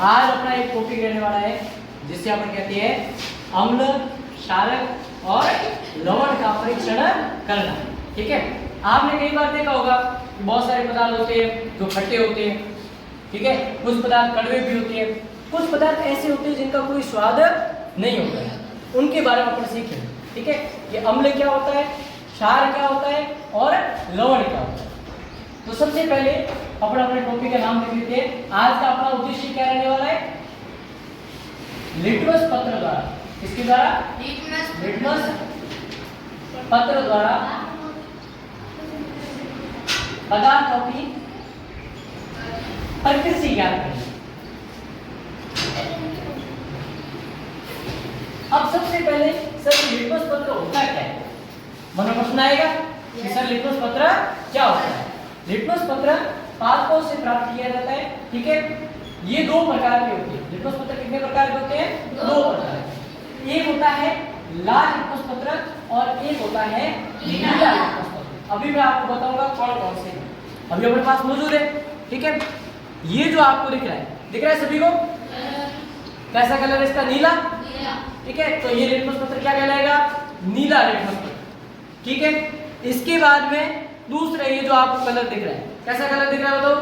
आज अपना एक टॉपिक रहने वाला है जिससे अपन कहते हैं अम्ल, क्षारक और लवण का परीक्षण करना। ठीक है, आपने कई बार देखा होगा कि बहुत सारे पदार्थ होते हैं जो खट्टे होते हैं, ठीक है, कुछ पदार्थ कड़वे भी होते हैं, कुछ पदार्थ ऐसे होते हैं जिनका कोई स्वाद नहीं होता है, उनके बारे में अपन सीखेंगे। ठीक है, ये अम्ल क्या होता है, क्षार क्या होता है और लवण क्या होता है। तो सबसे पहले अपन अपने टॉपिक का नाम लिख लेते हैं। आज का अपना उद्देश्य क्या रहने वाला है? लिटमस पत्र द्वारा, किसके द्वारा? लिटमस पत्र द्वारा पदार्थों की प्रकृति ज्ञात करनी। अब सबसे पहले सर लिटमस पत्र होता क्या है? मन में प्रश्न आएगा कि सर लिटमस पत्र क्या होता है? लिटमस पत्र पादपों से प्राप्त किया जाता है। ठीक है, ये दो प्रकार के होते हैं। लिटमस पत्र कितने प्रकार के होते हैं? दो प्रकार के। एक होता है लाल लिटमस पत्र और एक होता है नीला लिटमस पत्र। अभी मैं आपको बताऊंगा कौन कौन से हैं, अभी अपने पास मौजूद है। ठीक है, ये जो आपको दिख रहा है सभी को? कैसा कलर है इसका? नीला। ठीक है, तो ये लिटमस पत्र क्या कहलाएगा? नीला लिटमस पत्र। ठीक है, इसके बाद में दूसरा ये जो आपको कलर दिख रहा है, कैसा कलर दिख रहा है बताओ?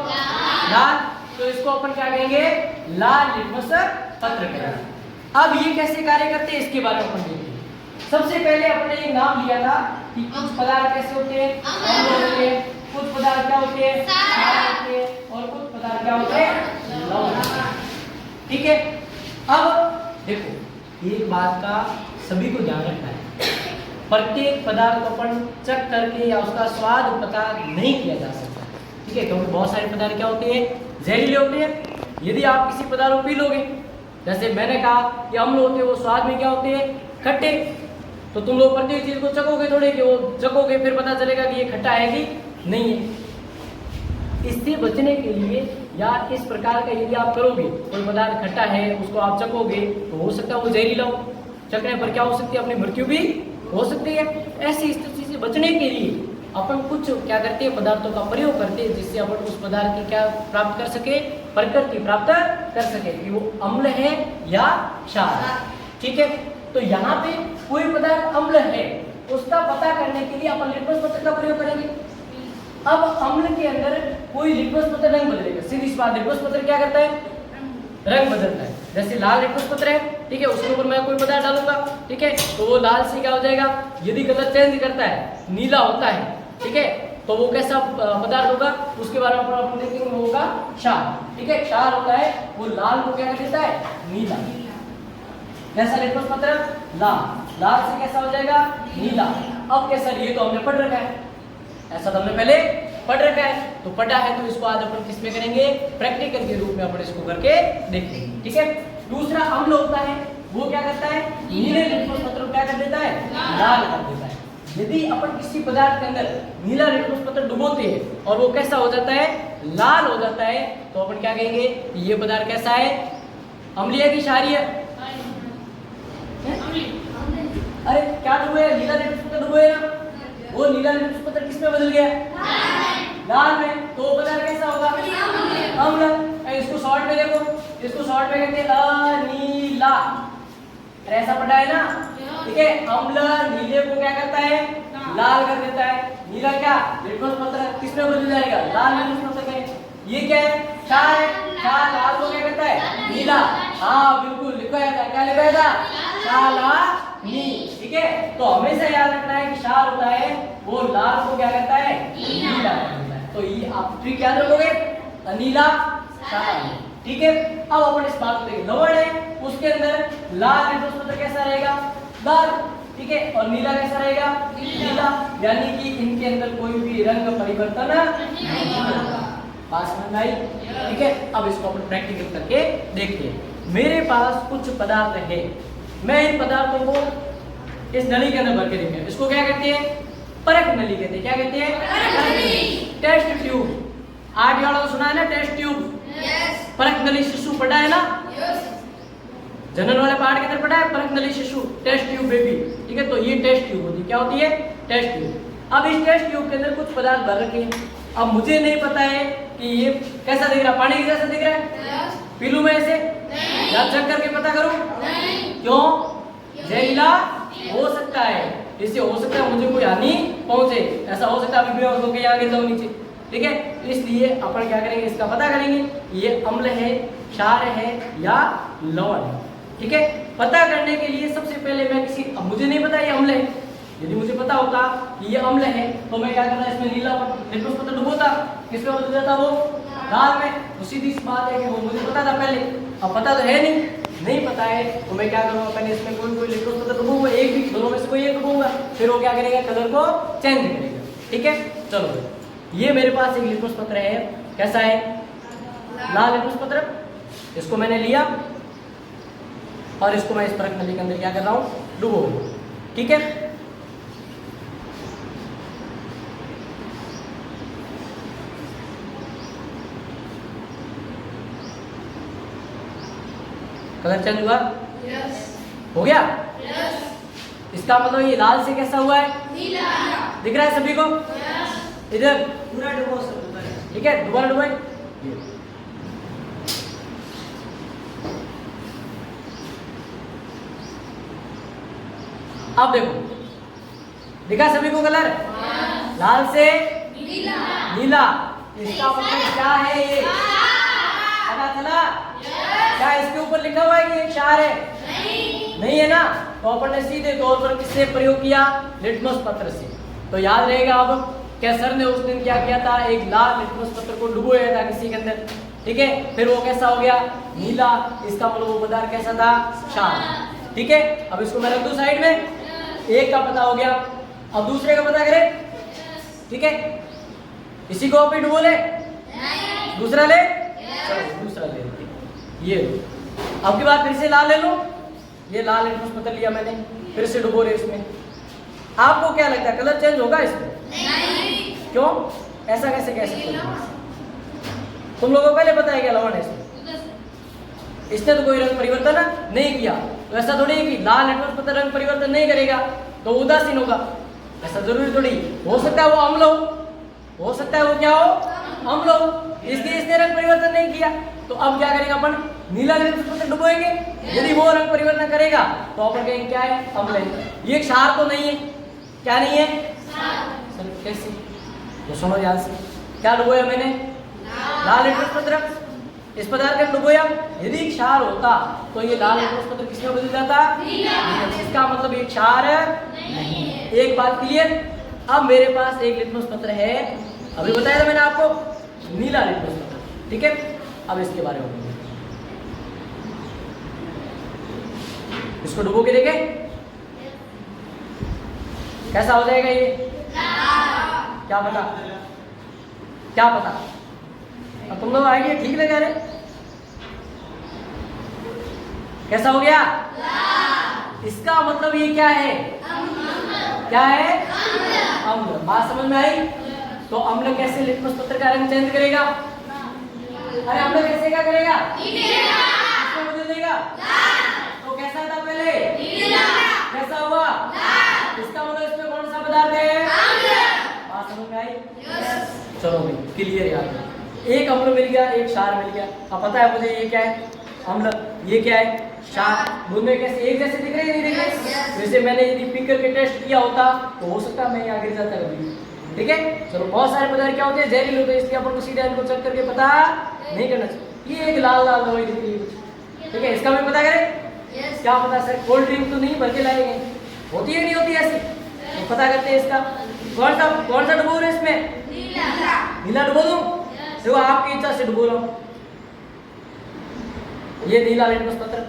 लाल। तो इसको अपन क्या कहेंगे? लाल लिटमस पत्र कहेंगे। अब ये कैसे कार्य करते हैं इसके बारे में अपन देखते हैं। सबसे पहले अपने एक नाम लिया था कि कुछ पदार्थ कैसे होते हैं? अम्ल होते हैं, कुछ पदार्थ क्या होते हैं? क्षार होते हैं और कुछ पदार्थ क्या होते हैं? लवण। ठीक है, अब देखो एक बात का सभी को ध्यान रखना है, प्रत्येक पदार्थ को अपन चख करके या उसका स्वाद पता नहीं किया जा सकता। ठीक है, क्योंकि बहुत सारे पदार्थ क्या होते हैं? जहरीले होते हैं। यदि आप किसी पदार्थ को पी लोगे, जैसे मैंने कहा कि अम्ल होते हैं, वो स्वाद में क्या होते हैं? खट्टे। तो तुम लोग प्रत्येक चीज को चखोगे थोड़े कि वो चखोगे, फिर पता चलेगा कि ये खट्टा है कि नहीं है। इससे बचने के लिए या इस प्रकार का यदि आप करोगे, कोई पदार्थ खट्टा है उसको आप चखोगे तो हो सकता है वो जहरीला हो, चखने पर क्या हो सकती है? अपनी मृत्यु भी हो सकती है। ऐसी स्थिति से बचने के लिए अपन कुछ क्या करते हैं? पदार्थों का प्रयोग करते हैं जिससे अपन उस पदार्थ की क्या प्राप्त कर सके? प्रकृति प्राप्त कर सके कि वो अम्ल है या क्षार। ठीक है, तो यहाँ पे कोई पदार्थ अम्ल है उसका पता करने के लिए अपन लिटमस पत्र का प्रयोग करेंगे। अब अम्ल के अंदर कोई लिटमस पत्र रंग बदलेगा। सीधी सी बात, लिटमस पत्र क्या करता है? रंग बदलता है। जैसे लाल लिटमस पत्र है, ठीक है, उसके ऊपर मैं कोई पदार्थ डालूंगा, ठीक है, तो वो लाल से क्या हो जाएगा? यदि कलर चेंज करता है, नीला होता है, ठीक है, तो वो कैसा पदार्थ होगा? उसके बारे में अपन देखेंगे, वो होगा क्षार। ठीक है, क्षार होता है वो लाल को क्या कर देता है? नीला। कैसा लिटमस पत्र? लाल। लाल से कैसा हो जाएगा? नीला। अब कैसा? ये तो हमने पढ़ रखा है, ऐसा तो हमने पहले पढ़ रखा है, तो पढ़ा है तो इसको आज अपन किसमें करेंगे? प्रैक्टिकल के रूप में अपन इसको करके देखेंगे। ठीक है, दूसरा अम्ल होता है, वो क्या करता है? नीले लिटमस पत्र को क्या कर देता है? लाल कर देता है। यदि अपन किसी पदार्थ के अंदर नीला लिटमस पत्र डुबोते हैं और वो कैसा हो जाता है? लाल हो जाता है, तो अपन क्या कहेंगे? ये पदार्थ कैसा है? अम्लीय की क्षारीय? अरे क्या डुबोया? नीला लिटमस पत्र डुबोया ना, वो नीला लिटमस पत्र किसमें बदल गया? लाल में। तो पदार्थ कैसा होगा? अम्ल। इसको शॉर्ट में देखो, इसको शॉर्ट में कहते हैं अनीला। ऐसा पढ़ा है ना? ठीक है, अम्ल नीले को क्या करता है? लाल कर देता है। नीला क्या? लिटमस पत्र किसमें बदल जाएगा? लाल लिटमस पत्र में। ये क्या है? क्षार है। क्षार लाल को क्या करता है? नीला। हाँ बिल्कुल, लिखा था, क्या लिखा था? क्षारानी। ठीक है, तो हमेशा याद रखना है कि क्षार होता है वो लाल को क्या करता है? नीला कर देता है। तो ये आप ट्रिक याद रखोगे, नीला क्षार। ठीक है, अब अपन इस बात को देखें। लवण है, उसके अंदर लाल लिटमस पत्र कैसा रहेगा? लाल। ठीक है, और नीला कैसा रहेगा? नीला। यानी कि इनके अंदर कोई भी रंग परिवर्तन नहीं होगा। पास में आई? ठीक है, अब इसको अपन प्रैक्टिकल करके देखते हैं। मेरे पास कुछ पदार्थ है, मैं इन पदार्थों को इस नली के अंदर भर के देंगे। इसको क्या कहते हैं? परख नली कहते हैं। क्या कहते हैं? Test tube. 8 वाला सुना है ना? Test tube. परख नली शिशु पढ़ा है ना? जनरल वाले पार्ट के अंदर पढ़ा है परख नली शिशु, टेस्ट ट्यूब बेबी। ठीक है, तो ये टेस्ट ट्यूब होती है। क्या होती है? Test tube. अब इस टेस्ट ट्यूब के अंदर कुछ पदार्थ भर रखे हैं। अब मुझे नहीं पता है कि ये कैसा दिख रहा है, पानी के जैसा दिख रहा है, पीलू में ऐसे या चेक करके पता करूं? क्यों? जहरीला हो सकता है, इससे हो सकता है मुझे कोई हानि पहुंचे, ऐसा हो सकता है अभी बेहोश होकर यहाँ गिर जाऊं नीचे, ठीक है। इसलिए अपन क्या करेंगे, इसका पता करेंगे ये अम्ल है, क्षार है या लवण है, ठीक है। पता करने के लिए सबसे पहले मैं अब मुझे नहीं पता ये अम्ल है, यदि मुझे पता होता कि ये अम्ल है तो मैं क्या करता, इसमें नीला लिट्मस पत्र डुबोता, किसमें बदल जाता वो लाल में। तो सीधी सी बात है कि वो मुझे पता था पहले, अब पता तो है नहीं पता है तो मैं क्या करूँगा, पहले इसमें कोई लिट्मस पत्र डुबूंगा, एक भी दोनों में से कोई एक डुबूंगा, फिर वो क्या करेगा, कलर को चेंज करेगा, ठीक है। चलो ये मेरे पास एक लिट्मस पत्र है, कैसा है, लाल लिट्मस पत्र। इसको मैंने लिया और इसको मैं इस परख नली के अंदर क्या कर रहा हूँ, डुबो, ठीक है। कलर चेंज हुआ? यस। हो गया? यस। इसका मतलब ये लाल से कैसा हुआ है, नीला। दिख रहा है सभी को? यस। इधर पूरा डुबो सर, ठीक है, दोबारा डुबाए। अब देखो, दिखा सभी को कलर? लाल से नीला। इसका मतलब क्या है, ये पता चला? क्या इसके ऊपर लिखा हुआ है कि ये क्षार है? नहीं है ना। तो अपन ने सीधे तौर पर किससे प्रयोग किया, लिट्मस पत्र से। तो याद रहेगा अब क्या सर ने उस दिन क्या किया था, एक लाल लिट्मस पत्र को डुबोया था किसी के अंदर, ठीक है। फिर वो कैसा हो गया, नीला। इसका मतलब वो पदार्थ कैसा था, क्षार, ठीक है। अब इसको मैं रख दूं साइड में, एक का पता हो गया, अब दूसरे का पता करें, ठीक है। इसी को आप डुबो ले, दूसरा ले, चलो दूसरा ले, ये लो। अब की बात फिर से लाल ले लो, ये लाल लिट्मस पत्र लिया मैंने, फिर से डुबो रहे इसमें। आपको क्या लगता है कलर चेंज होगा इसमें? नहीं। क्यों? ऐसा कैसे कह सकते हो? तुम लोगों को पहले पता है क्या लवण है इसमें? इसने तो कोई रंग परिवर्तन नहीं किया, तो ऐसा थोड़ी है कि लाल लिट्मस पत्र रंग परिवर्तन नहीं करेगा तो उदासीन होगा, ऐसा जरूरी थोड़ी। हो सकता है वो अम्ल हो सकता है वो क्या हो, अम्ल हो, इसलिए इसने रंग परिवर्तन नहीं किया। तो अब क्या करेंगे अपन, नीला लिट्मस पत्र डुबोएंगे, यदि वो रंग परिवर्तन करेगा तो अपन कहेंगे क्या है, अम्ल है। ये क्षार तो नहीं है, क्या नहीं है, सर कैसे, तो समझ ध्यान से, क्या डुबोया मैंने, लाल लिट्मस पत्र, इस पदार्थ का डुबोया। यदि क्षार होता तो ये लाल लिट्मस पत्र किसमें बदल जाता, इसका मतलब ये क्षार नहीं है। एक बात क्लियर। अब मेरे पास एक लिट्मस पत्र है, अभी बताया था मैंने आपको, नीला लिट्मस पत्र, ठीक है। अब इसके बारे में इसको डुबो के देखे कैसा हो जाएगा ये, क्या पता, क्या पता। अब तुम लोग आइडिया ठीक लगा रहे, कैसा हो गया, इसका मतलब ये क्या है, क्या है, अम्ल। बात समझ में आई? तो अम्ल कैसे लिट्मस पत्र का रंग चेंज करेगा, अरे अम्ल कैसे क्या करेगा, इसको बदल देगा। तो कैसा था पहले, कैसा हुआ, इसका मतलब इसमें कौन सा पदार्थ है, बात समझ में आई? चलो भाई क्लियर यार, एक अम्ल मिल गया, एक क्षार मिल गया। अब पता है मुझे ये क्या है, अम्ल, ये क्या है, क्षार। दोनों कैसे एक जैसे दिख रहे हैं, नहीं दिख रहे? वैसे मैंने यदि पी करके टेस्ट किया होता तो हो सकता है मैं यहाँ गिर जाता कभी, ठीक है। चलो बहुत सारे पदार्थ क्या होते हैं, जहरीले होते हैं, इसलिए अपन को सीधे इनको चेक करके पता नहीं करना चाहिए। ये एक लाल लाल दवाई दिख रही है, ठीक है, इसका भी पता करें। क्या पता सर, कोल्ड ड्रिंक तो नहीं भर के लाएंगे, होती है नहीं होती ऐसी, तो पता करते हैं इसका। कौन सा डुबो रहे इसमें, नीला डुबो दूं, देखो आपकी इच्छा से डुबो रहा हूं। ये नीला लिट्मस पत्र,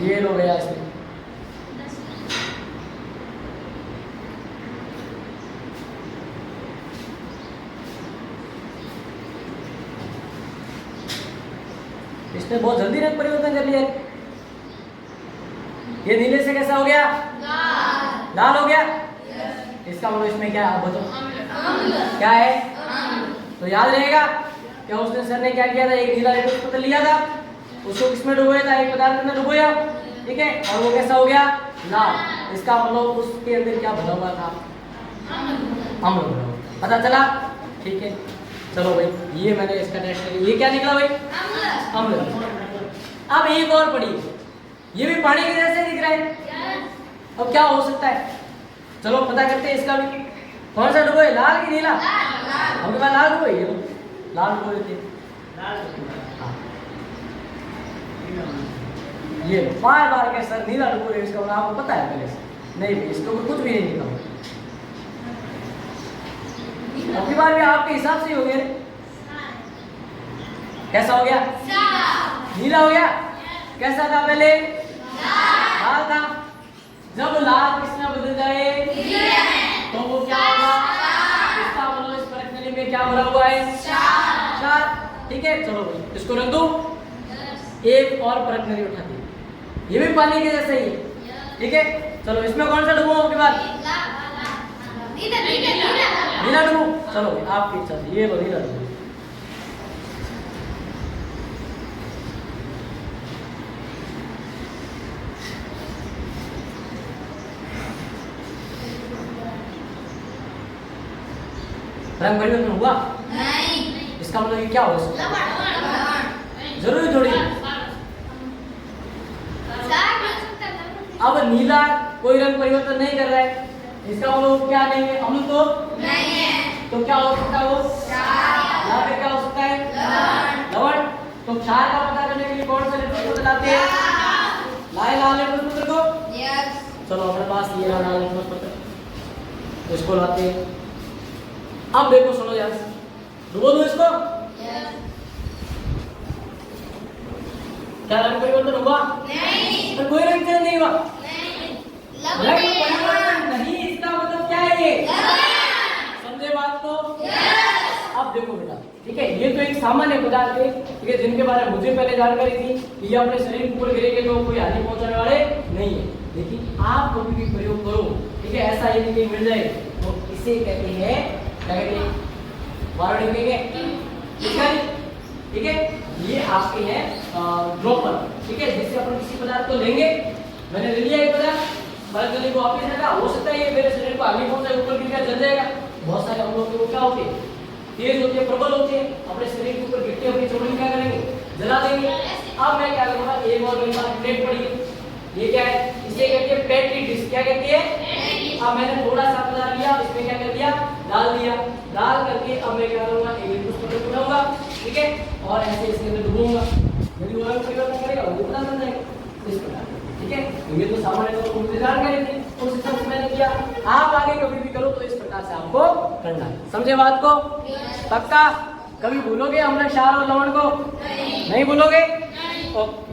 ये लो गया इसमें, इसने बहुत जल्दी रंग परिवर्तन कर लिया। ये नीले से कैसा हो गया, लाल हो गया। इसका मतलब इसमें क्या है, आप बताओ क्या है, तो याद रहेगा क्या उस दिन सर ने क्या किया था, एक नीला लिट्मस पत्र लिया था, उसको किसमें डुबोया था, एक पदार्थ में डुबोया, ठीक है, और वो कैसा हो गया, लाल। इसका मतलब उसके अंदर क्या भरा हुआ था, अम्ल भरा हुआ, पता चला, ठीक है। चलो भाई ये मैंने इसका टेस्ट किया, ये क्या निकला भाई, अम्ल। अब एक और पड़ी, ये भी पानी के जैसे दिख रहा है। अब क्या हो सकता है, चलो पता करते हैं इसका भी। कौन सा डुबो है, लाल की नीला? हमके पास लाल डुबो है, ये लाल डुबो लेते हैं। ये बार बार के सर नीला डुबो है, इसका आपको पता है पहले से? नहीं, इसको कुछ भी नहीं लिखा। अगली बार भी आपके हिसाब से ही हो गया। कैसा हो गया? नीला हो गया। कैसा था पहले? लाल था। जब लाल किस में बदल जाए तो वो क्या होगा? इसका मतलब इस प्रश्न में क्या भरा हुआ है? चार। ठीक है, चलो इसको रख दो। एक और प्रश्न उठाती है, ये भी पानी के जैसा ही है। ठीक है, चलो इसमें कौन सा डुबो आपके पास? नीला डुबो। चलो आपकी इच्छा से ये लो नीला डुबो। रंग परिवर्तन हुआ? नहीं। इसका मतलब ये क्या हो सकता है? जरूरी थोड़ी। अब नीला कोई रंग परिवर्तन नहीं कर रहा है, इसका मतलब क्या नहीं है? अम्ल तो नहीं है। तो क्या हो सकता है वो? यहाँ पे क्या हो सकता है? लवण। तो क्षार का पता करने के लिए कौन सा लिट्मस पत्र लाते हैं? लाल लिट्मस पत्र को। चलो हमारे पास ये रहा लाल लिट्मस पत्र, इसको लाते हैं। अब देखो, सुनो यार, डुबो दो इसको। क्या रंग परिवर्तन हुआ? नहीं। तो कोई रंग चेंज नहीं हुआ। रंग परिवर्तन नहीं, इसका मतलब क्या है ये? समझे बात को? अब देखो बेटा, ठीक है, ये तो एक सामान्य पदार्थ है, ठीक है, जिनके बारे में मुझे पहले जानकारी थी कि ये अपने शरीर के ऊपर गिरेंगे तो कोई हानि पहुंचाने वाले नहीं है। लेकिन आप कभी भी प्रयोग करो, ठीक है, ऐसा यदि कहीं मिल जाए तो इसे कहते हैं, क्या कहते हैं? वार्निंग देंगे। ठीक है, ये आपके हैं ड्रॉपर, ठीक है, जिससे अपन किसी पदार्थ को लेंगे। मैंने ले लिया एक पदार्थ, परत गली को वापस रखा, हो सकता है ये मेरे शरीर को आगे पहुंचा, ऊपर गिर जल जाएगा। बहुत सारे हम लोग क्या होते हैं? तेज होते हैं, प्रबल होते हैं, अपने शरीर के ऊपर गिरते हुए चोटी क्या करेंगे? जला देंगे। अब मैं क्या करूंगा, एक और मेरे पास प्लेट पड़ी है, ये क्या है? इसे कहते हैं पेट्री डिश। क्या कहते हैं? अब मैंने थोड़ा सा पदार्थ लिया, इसमें क्या कर दिया? डाल दिया। डाल करके अब मैं क्या करूंगा, एक लिट्मस पत्र उठाऊंगा, ठीक है, और ऐसे इसके अंदर डुबोऊंगा। यदि वो रंग परिवर्तन करेगा वो पता चल जाएगा इस प्रकार। ठीक है, ये तो सामान्य तौर पर मुझे जानकारी थी, उस हिसाब से मैंने किया। आप आगे कभी भी करो तो इस प्रकार से आपको करना है। समझे बात को? पक्का? कभी भूलोगे हमने क्षार और लवण को? नहीं भूलोगे? ओके।